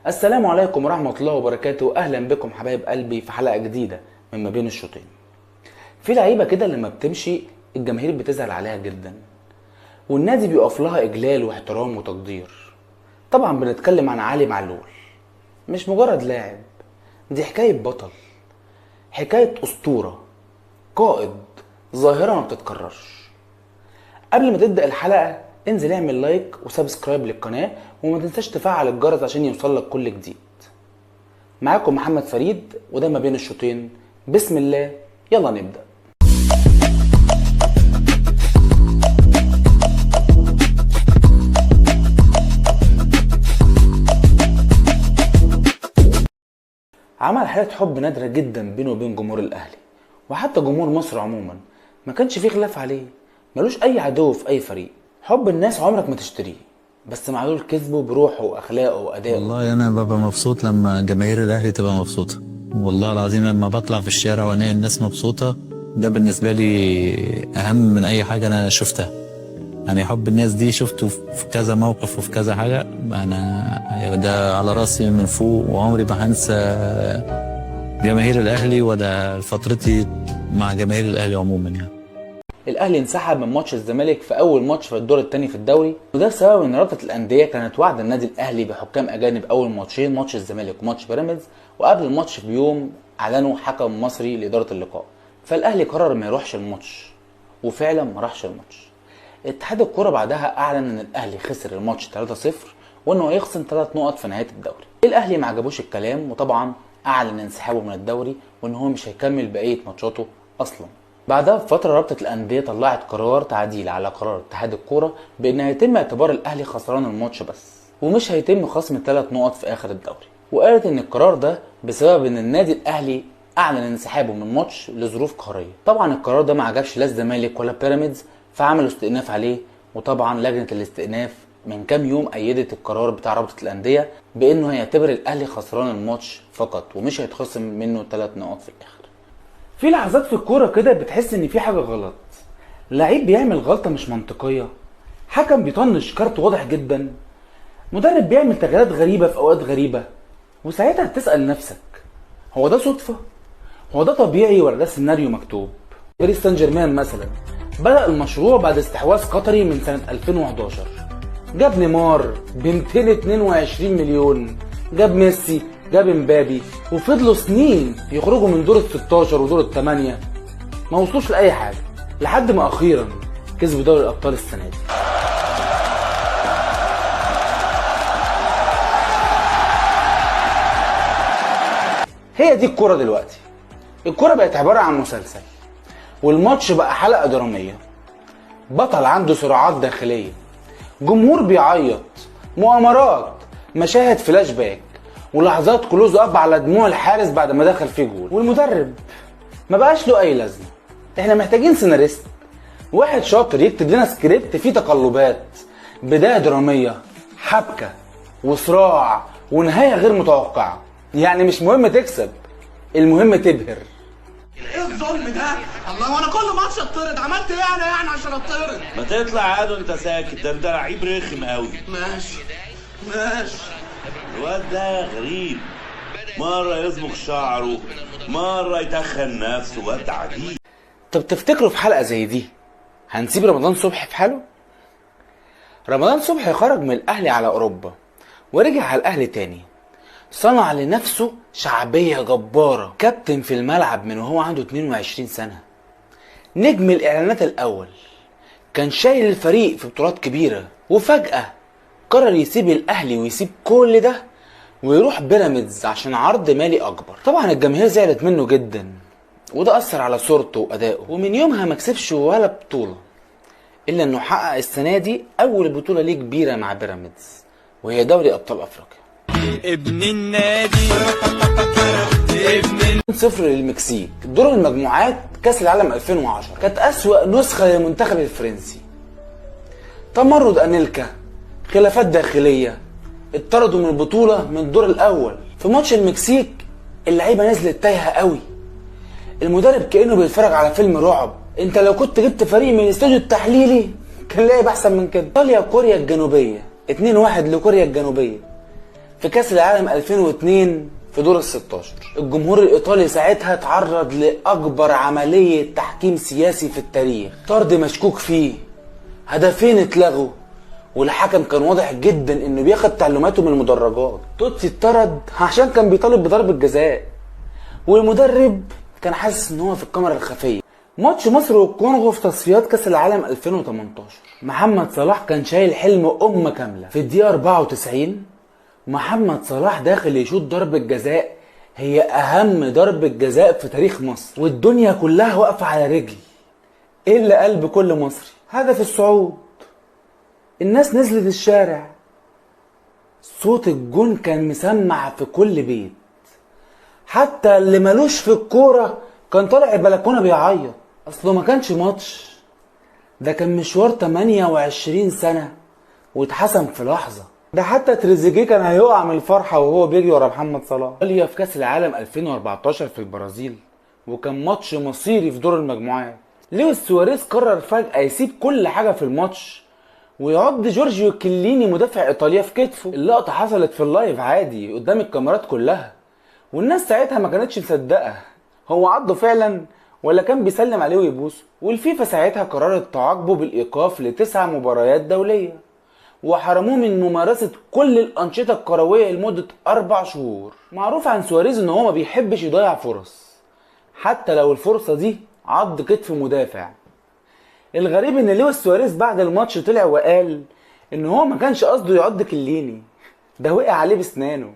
السلام عليكم ورحمة الله وبركاته. أهلا بكم حبايب قلبي في حلقة جديدة من ما بين الشوطين. في لعيبة كده لما بتمشي الجماهير بتزعل عليها جدا، والنادي بيقف لها إجلال واحترام وتقدير. طبعا بنتكلم عن علي معلول، مش مجرد لاعب، دي حكاية بطل، حكاية أسطورة، قائد، ظاهرة ما بتتكررش. قبل ما تبدأ الحلقة انزل اعمل لايك وسبسكرايب للقناة، وما تنساش تفعل الجرس عشان يوصلك كل جديد. معاكم محمد فريد وده ما بين الشوطين. بسم الله، يلا نبدأ. عمل حالة حب نادرة جدا بينه وبين جمهور الأهلي، وحتى جمهور مصر عموما ما كانش فيه خلاف عليه، ملوش أي عدو في أي فريق. حب الناس عمرك ما تشتريه، بس معلول كسبه بروحه واخلاقه وادائه. والله انا ببقى مبسوط لما جماهير الاهلي تبقى مبسوطه، والله العظيم لما بطلع في الشارع والاقي الناس مبسوطه ده بالنسبه لي اهم من اي حاجه انا شفتها. يعني حب الناس دي شفته في كذا موقف وفي كذا حاجه، انا ده على راسي من فوق، وعمري ما هنسى جماهير الاهلي وده فترتي مع جماهير الاهلي عموما. يعني الاهلي انسحب من ماتش الزمالك في اول ماتش في الدور الثاني في الدوري، وده بسبب ان رابطه الانديه كانت واعده النادي الاهلي بحكام اجانب اول ماتشين، ماتش الزمالك وماتش بيراميدز، وقبل الماتش بيوم اعلنوا حكم مصري لاداره اللقاء. فالاهلي قرر ما يروحش الماتش، وفعلا ما راحش الماتش. اتحاد الكوره بعدها اعلن ان الاهلي خسر الماتش 3-0 وانه هيخصم 3 نقط في نهايه الدوري. الاهلي ما عجبوش الكلام، وطبعا اعلن انسحابه من الدوري وان هو مش هيكمل بقيه ماتشاته اصلا. بعدها بفترة رابطة الأندية طلعت قرار تعديل على قرار اتحاد الكورة بأن هيتم اعتبار الأهلي خسران الماتش بس، ومش هيتم خصم 3 نقط في آخر الدوري. وقالت إن القرار ده بسبب إن النادي الأهلي أعلن انسحابه من الماتش لظروف قهرية. طبعا القرار ده ما عجبش لا الزمالك ولا بيراميدز، فعملوا استئناف عليه. وطبعا لجنة الاستئناف من كام يوم أيدت القرار بتاع رابطة الأندية بأنه هيعتبر الأهلي خسران الماتش فقط، ومش هيتخصم منه 3 نقط في الآخر. في لحظات في الكورة كده بتحس ان في حاجة غلط، لعيب بيعمل غلطة مش منطقية، حكم بيطنش كارت واضح جدا، مدرب بيعمل تغييرات غريبة في اوقات غريبة، وساعتها بتسأل نفسك هو ده صدفة؟ هو ده طبيعي ولا ده سيناريو مكتوب؟ باريس سان جيرمان مثلا بدأ المشروع بعد استحواذ قطري من سنة 2011، جاب نيمار ب 222 مليون، جاب ميسي، جاب امبابي، وفضلوا سنين يخرجوا من دور ال16 ودور ال8، ما وصلوش لاي حاجه، لحد ما اخيرا كسبوا دوري الابطال السنه دي. هي دي الكوره دلوقتي. الكوره بقت عباره عن مسلسل، والماتش بقى حلقه دراميه، بطل عنده صراعات داخليه، جمهور بيعيط، مؤامرات، مشاهد فلاش باك، ولحظات كلوز اب على دموع الحارس بعد ما دخل فيه جول. والمدرب ما بقاش له اي لازمه. احنا محتاجين سيناريست، واحد شاطر يكتب لنا سكريبت فيه تقلبات، بدايه دراميه، حبكه، وصراع، ونهايه غير متوقعه. يعني مش مهم تكسب، المهم تبهر. ايه الظلم ده؟ الله، وانا كل ماتش اتطرد، عملت ايه انا يعني عشان اتطرد؟ ما تطلع عاد وانت ساكت، ده انت لعيب رخم قوي. ماشي. الواد ده غريب، مرة يصبغ شعره، مرة يتخن نفسه، واد عجيب. طب تفتكروا في حلقة زي دي هنسيب رمضان صبحي في حاله؟ رمضان صبحي خرج من الأهلي على أوروبا ورجع على الأهلي تاني، صنع لنفسه شعبية جبارة، كابتن في الملعب من وهو عنده 22 سنة، نجم الإعلانات الأول، كان شايل الفريق في بطولات كبيرة، وفجأة قرر يسيب الأهلي ويسيب كل ده ويروح بيراميدز عشان عرض مالي أكبر. طبعا الجماهير زعلت منه جدا، وده أثر على صورته وأدائه، ومن يومها ما كسبش ولا بطولة، إلا إنه حقق السنة دي أول بطولة ليه كبيرة مع بيراميدز، وهي دوري أبطال أفريقيا. ابن النادي 0 للمكسيك دور المجموعات كأس العالم 2010، كانت أسوأ نسخة للمنتخب الفرنسي. تمرد أنيلكا، خلافات داخلية، اتطردوا من البطولة من الدور الأول. في ماتش المكسيك اللعيبة نزلت تايهة قوي، المدرب كأنه بيتفرج على فيلم رعب. انت لو كنت جبت فريق من الاستوديو التحليلي كان لاعب احسن من كده. ايطاليا وكوريا الجنوبية 2-1 لكوريا الجنوبية. في كاس العالم 2002 في دور ال16. الجمهور الايطالي ساعتها اتعرض لاكبر عملية تحكيم سياسي في التاريخ، طرد مشكوك فيه، هدفين اتلغوا، والحكم كان واضح جدا انه بياخد تعليماته من المدرجات. توتسي اتطرد عشان كان بيطالب بضربة جزاء، والمدرب كان حاسس ان هو في الكاميرا الخفية. ماتش مصر والكونغو في تصفيات كاس العالم 2018، محمد صلاح كان شايل حلم أمة كاملة. في الدقيقة 94 محمد صلاح داخل يشوط ضربة جزاء، هي أهم ضربة جزاء في تاريخ مصر، والدنيا كلها واقفة على رجل إلا قلب كل مصري. هدف الصعود، الناس نزلت الشارع، صوت الجون كان مسمع في كل بيت، حتى اللي ملوش في الكورة كان طالع البلكونة بيعيط. اصله ما كانش ماتش، ده كان مشوار 28 سنة واتحسم في لحظة. ده حتى تريزيجيه كان هيقع من الفرحة وهو بيجري ورا محمد صلاح. ايطاليا في كاس العالم 2014 في البرازيل، وكان ماتش مصيري في دور المجموعات. لويس سواريز قرر فجأة يسيب كل حاجة في الماتش ويعض جورجيو كيليني مدافع ايطاليا في كتفه. اللقطة حصلت في اللايف عادي قدام الكاميرات كلها، والناس ساعتها ما كانتش مصدقة هو عضه فعلا ولا كان بيسلم عليه ويبوسه. والفيفا ساعتها قررت تعاقبه بالايقاف ل9 مباريات دولية، وحرموه من ممارسة كل الأنشطة الكروية لمدة 4 شهور. معروف عن سواريز ان هو ما بيحبش يضيع فرص، حتى لو الفرصة دي عض كتف مدافع. الغريب ان لويس سواريز بعد الماتش طلع وقال ان هو ما كانش قصده يعض كليني، ده وقع عليه بسنانه.